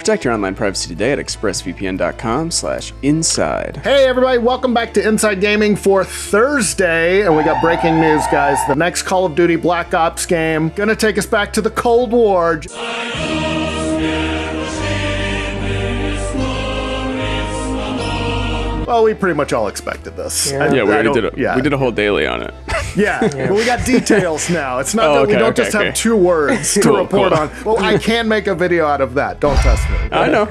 Protect your online privacy today at expressvpn.com/inside. Hey everybody, welcome back to Inside Gaming for Thursday, and we got breaking news, guys. The next Call of Duty Black Ops game gonna take us back to the Cold War. Well, we pretty much all expected this. We did a whole daily on it. Yeah, but we got details now. It's not that we don't just have 2 words to report on. Well, I can make a video out of that. Don't test me. I know.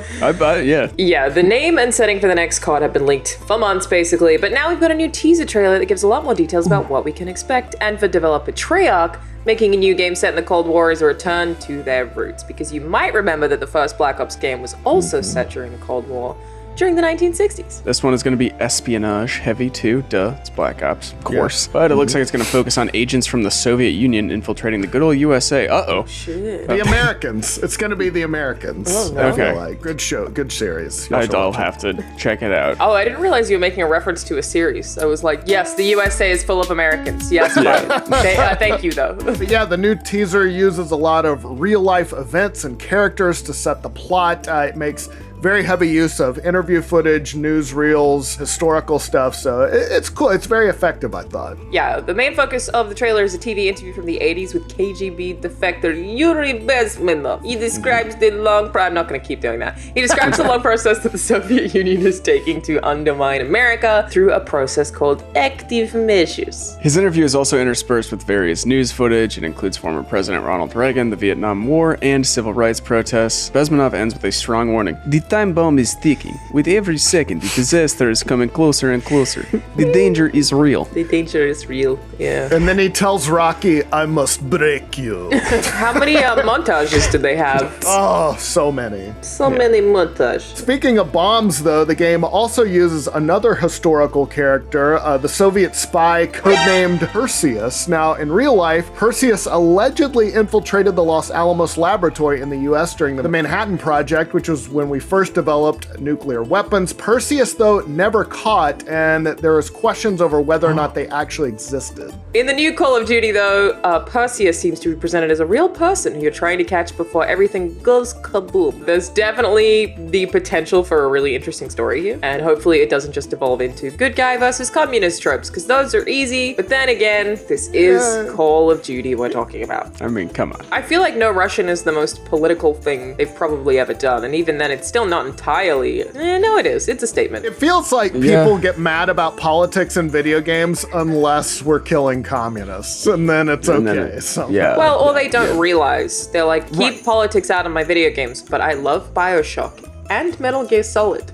Yeah, the name and setting for the next CoD have been leaked for months, basically, but now we've got a new teaser trailer that gives a lot more details about what we can expect, and for developer Treyarch, making a new game set in the Cold War is a return to their roots, because you might remember that the first Black Ops game was also set during the Cold War, during the 1960s. This one is going to be espionage heavy too. Duh, it's Black Ops, of course. But it looks like it's going to focus on agents from the Soviet Union infiltrating the good old USA. Uh-oh. Shit. The Americans. It's going to be the Americans. Oh, no. Okay. Good show, good series. I'll have to check it out. Oh, I didn't realize you were making a reference to a series. I was like, yes, the USA is full of Americans. Yes, fine. Thank you, though. But yeah, the new teaser uses a lot of real-life events and characters to set the plot. It makes very heavy use of interview footage, newsreels, historical stuff, so it's cool. It's very effective, I thought. Yeah, the main focus of the trailer is a TV interview from the 80s with KGB defector Yuri Bezmenov. He describes the I'm not going to keep doing that. He describes the long process that the Soviet Union is taking to undermine America through a process called active measures. His interview is also interspersed with various news footage. It includes former President Ronald Reagan, the Vietnam War, and civil rights protests. Bezmenov ends with a strong warning. The time bomb is ticking. With every second, the disaster is coming closer and closer. The danger is real. The danger is real, yeah. And then he tells Rocky, I must break you. How many montages did they have? Oh, so many. So many montages. Speaking of bombs, though, the game also uses another historical character, the Soviet spy codenamed Perseus. Now, in real life, Perseus allegedly infiltrated the Los Alamos laboratory in the US during the Manhattan Project, which was when we first developed nuclear weapons. Perseus, though, never caught, and there was questions over whether or not they actually existed. In the new Call of Duty, though, Perseus seems to be presented as a real person who you're trying to catch before everything goes kaboom. There's definitely the potential for a really interesting story here, and hopefully it doesn't just evolve into good guy versus communist tropes, because those are easy, but then again, this is Call of Duty we're talking about. I mean, come on. I feel like No Russian is the most political thing they've probably ever done, and even then it's still not entirely. No, it is. It's a statement. It feels like people get mad about politics in video games unless we're killing communists, and then it's okay. Well, or they don't realize. They're like, keep politics out of my video games, but I love BioShock and Metal Gear Solid.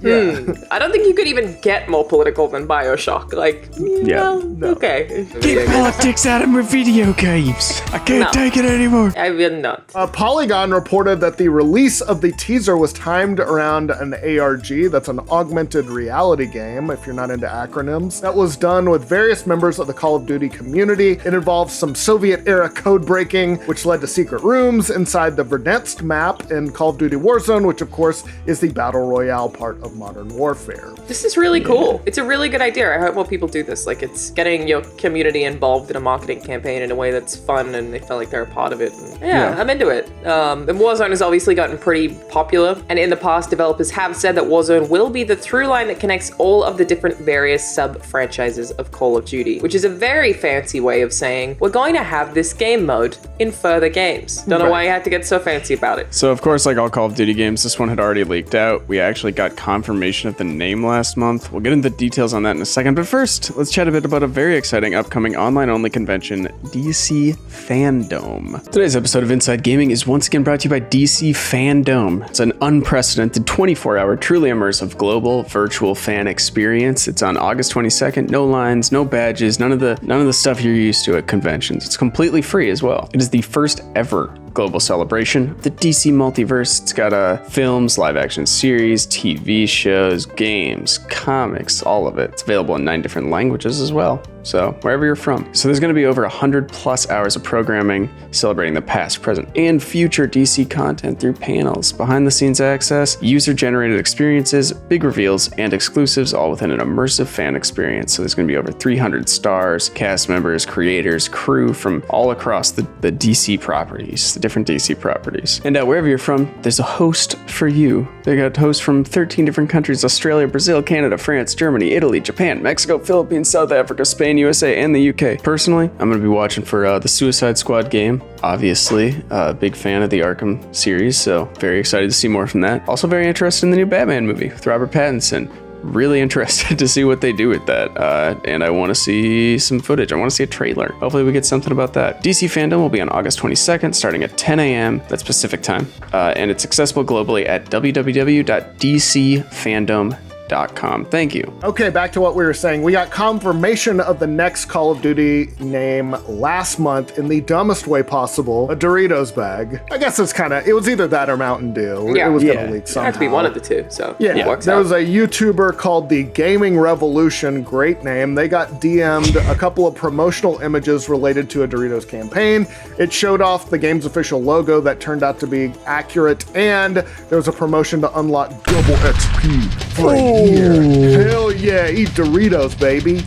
I don't think you could even get more political than BioShock. Okay. Keep politics out of my video games. I can't take it anymore. I will not. Polygon reported that the release of the teaser was timed around an ARG, that's an augmented reality game, if you're not into acronyms, that was done with various members of the Call of Duty community. It involves some Soviet-era code breaking, which led to secret rooms inside the Verdansk map in Call of Duty Warzone, which of course is the Battle Royale part of Modern Warfare. This is really cool. It's a really good idea. I hope more people do this. Like, it's getting your community involved in a marketing campaign in a way that's fun and they feel like they're a part of it. And I'm into it. And Warzone has obviously gotten pretty popular, and in the past, developers have said that Warzone will be the through line that connects all of the different various sub-franchises of Call of Duty, which is a very fancy way of saying, we're going to have this game mode in further games. Don't know why you had to get so fancy about it. So, of course, like all Call of Duty games, this one had already leaked out. We actually got confirmation of the name last month. We'll get into the details on that in a second, but first, let's chat a bit about a very exciting upcoming online-only convention, DC FanDome. Today's episode of Inside Gaming is once again brought to you by DC FanDome. It's an unprecedented 24-hour, truly immersive global virtual fan experience. It's on August 22nd. No lines, no badges, none of the stuff you're used to at conventions. It's completely free as well. It is the first ever global celebration of the DC multiverse. It's got films, live action series, TV shows, games, comics, all of it. It's available in 9 different languages as well. So wherever you're from. So there's going to be over 100 plus hours of programming celebrating the past, present, and future DC content through panels, behind the scenes access, user generated experiences, big reveals, and exclusives, all within an immersive fan experience. So there's going to be over 300 stars, cast members, creators, crew from all across the DC properties, the different DC properties. And wherever you're from, there's a host for you. They got hosts from 13 different countries: Australia, Brazil, Canada, France, Germany, Italy, Japan, Mexico, Philippines, South Africa, Spain, USA, and the UK. Personally, I'm going to be watching for the Suicide Squad game. Obviously, big fan of the Arkham series, so very excited to see more from that. Also very interested in the new Batman movie with Robert Pattinson. Really interested to see what they do with that, and I want to see some footage. I want to see a trailer. Hopefully we get something about that. DC FanDome will be on August 22nd, starting at 10 a.m. That's Pacific time, and it's accessible globally at www.dcfandom.com. Thank you. Okay, back to what we were saying. We got confirmation of the next Call of Duty name last month in the dumbest way possible, a Doritos bag. I guess it was either that or Mountain Dew. Yeah. It was Yeah. going to leak It somehow. had to be one of the two, so it works There out. was a YouTuber called the Gaming Revolution, great name. They got DM'd a couple of promotional images related to a Doritos campaign. It showed off the game's official logo that turned out to be accurate, and there was a promotion to unlock double XP for a year. Hell yeah, eat Doritos, baby.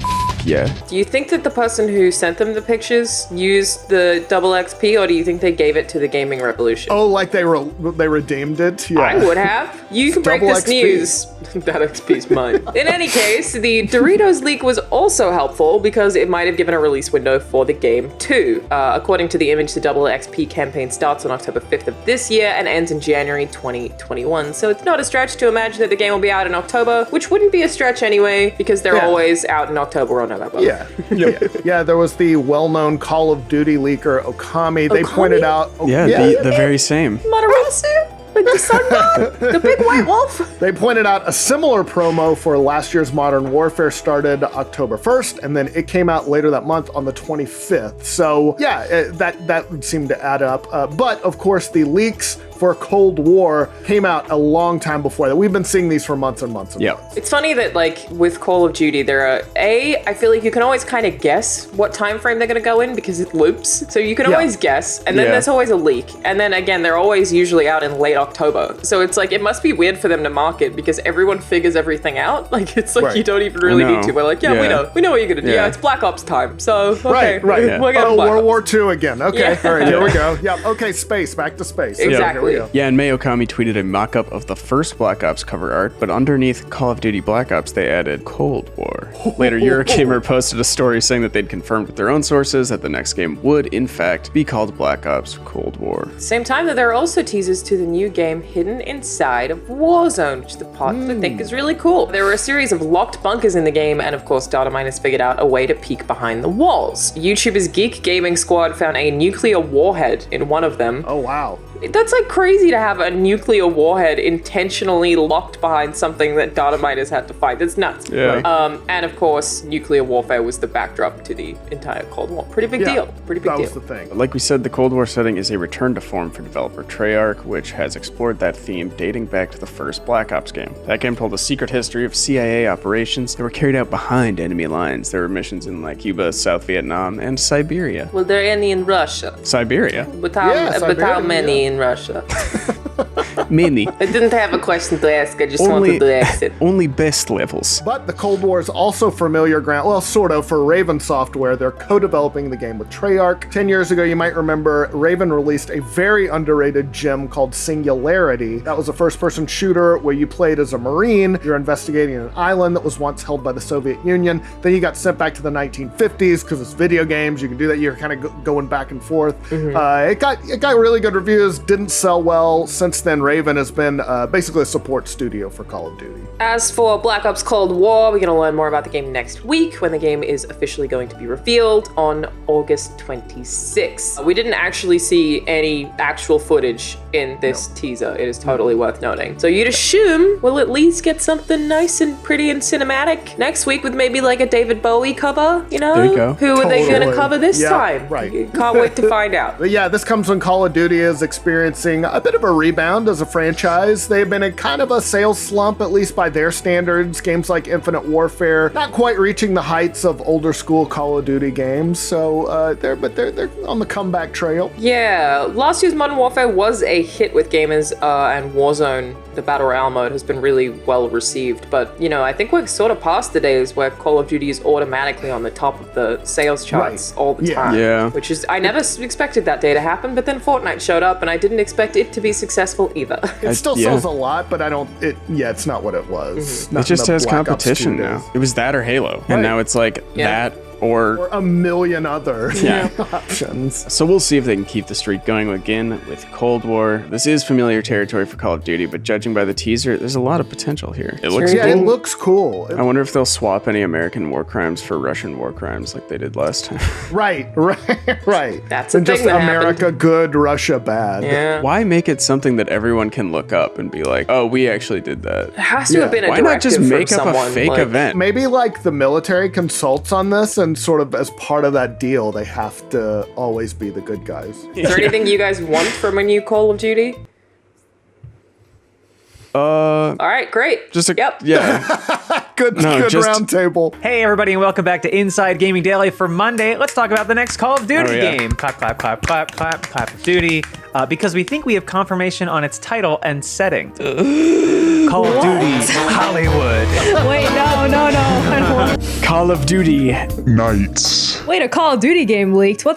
Yeah. Do you think that the person who sent them the pictures used the double XP, or do you think they gave it to the Gaming Revolution? Oh, like they redeemed it? Yeah. I would have. You can break Double this XP. news. That XP's mine. In any case, the Doritos leak was also helpful because it might have given a release window for the game too. According to the image, the double XP campaign starts on October 5th of this year and ends in January 2021. So it's not a stretch to imagine that the game will be out in October, which wouldn't be a stretch anyway because they're always out in October or November. Yeah. Yeah, there was the well-known Call of Duty leaker, Okami. They pointed out... Yeah, the very same. Matarasu? Like the sun god? The big white wolf? They pointed out a similar promo for last year's Modern Warfare started October 1st, and then it came out later that month on the 25th. So, yeah, that would seem to add up. But, of course, the leaks for Cold War came out a long time before that. We've been seeing these for months and months and months. It's funny that, like, with Call of Duty, I feel like you can always kind of guess what time frame they're going to go in because it loops. So you can always guess, and then there's always a leak. And then, again, they're always usually out in late October. So it's like, it must be weird for them to market because everyone figures everything out. Like, it's like you don't even really need to. We're like, we know what you're going to do. Yeah, it's Black Ops time. So, okay. Right. We're getting Black World Ops. War II again. Okay, all right, here we go. Yeah, okay, space, back to space. Exactly. Here we go. Yeah, and May Okami tweeted a mock-up of the first Black Ops cover art, but underneath Call of Duty Black Ops, they added Cold War. Later, Eurogamer posted a story saying that they'd confirmed with their own sources that the next game would, in fact, be called Black Ops Cold War. Same time that there are also teasers to the new game hidden inside of Warzone, which the part I think is really cool. There were a series of locked bunkers in the game, and of course, data miners figured out a way to peek behind the walls. YouTubers Geek Gaming Squad found a nuclear warhead in one of them. Oh, wow. That's like crazy to have a nuclear warhead intentionally locked behind something that data miners had to find. That's nuts. Yeah. And of course, nuclear warfare was the backdrop to the entire Cold War. Pretty big deal. Pretty big That deal. was the thing. Like we said, the Cold War setting is a return to form for developer Treyarch, which has explored that theme dating back to the first Black Ops game. That game told a secret history of CIA operations that were carried out behind enemy lines. There were missions in like Cuba, South Vietnam, and Siberia. Well, there any in Russia? Siberia? But how many in Russia? Many. I didn't have a question to ask. I just wanted to ask it. Only best levels. But the Cold War is also familiar ground, well, sort of, for Raven Software. They're co-developing the game with Treyarch. 10 years ago, you might remember, Raven released a very underrated gem called Singularity. That was a first-person shooter where you played as a Marine. You're investigating an island that was once held by the Soviet Union. Then you got sent back to the 1950s because it's video games. You can do that. You're kind of going back and forth. It got really good reviews. Didn't sell well. Since then, Raven has been basically a support studio for Call of Duty. As for Black Ops Cold War, we're going to learn more about the game next week when the game is officially going to be revealed on August 26th. We didn't actually see any actual footage in this teaser. It is totally worth noting. So you'd assume we'll at least get something nice and pretty and cinematic next week with maybe like a David Bowie cover, you know? There you go. Who are they going to Totally. cover this Yeah, time? right. Can't wait to find out. But yeah, this comes when Call of Duty is experiencing a bit of a rebound as a franchise. They've been in kind of a sales slump, at least by their standards. Games like Infinite Warfare not quite reaching the heights of older school Call of Duty games. So they're on the comeback trail. Yeah, last year's Modern Warfare was a hit with gamers, and Warzone, the Battle Royale mode, has been really well received. But, you know, I think we're sort of past the days where Call of Duty is automatically on the top of the sales charts all the time. Yeah. Which is, I never expected that day to happen, but then Fortnite showed up and I didn't expect it to be successful either. It still sells a lot, but it's not what it was. It just has competition now. It was that or Halo. And now it's like that or a million other options. So we'll see if they can keep the streak going again with Cold War. This is familiar territory for Call of Duty, but judging by the teaser, there's a lot of potential here. It looks it looks cool. I wonder if they'll swap any American war crimes for Russian war crimes like they did last time. Right. That's a and thing just that America happened. Good, Russia bad. Yeah. Why make it something that everyone can look up and be like, oh, we actually did that? It has to have been a Why not just directive make from up a someone, fake like- event? Maybe like the military consults on this, and sort of as part of that deal, they have to always be the good guys. Is there anything you guys want from a new Call of Duty? All right, great. Just a Yep. yeah. Good round table. Hey everybody, and welcome back to Inside Gaming Daily for Monday. Let's talk about the next Call of Duty game. Clap, clap, clap, clap, clap, clap of Duty. Because we think we have confirmation on its title and setting. Call of Duty Hollywood. Wait, no. I don't want. Call of Duty. Nights. Wait, a Call of Duty game leaked. What's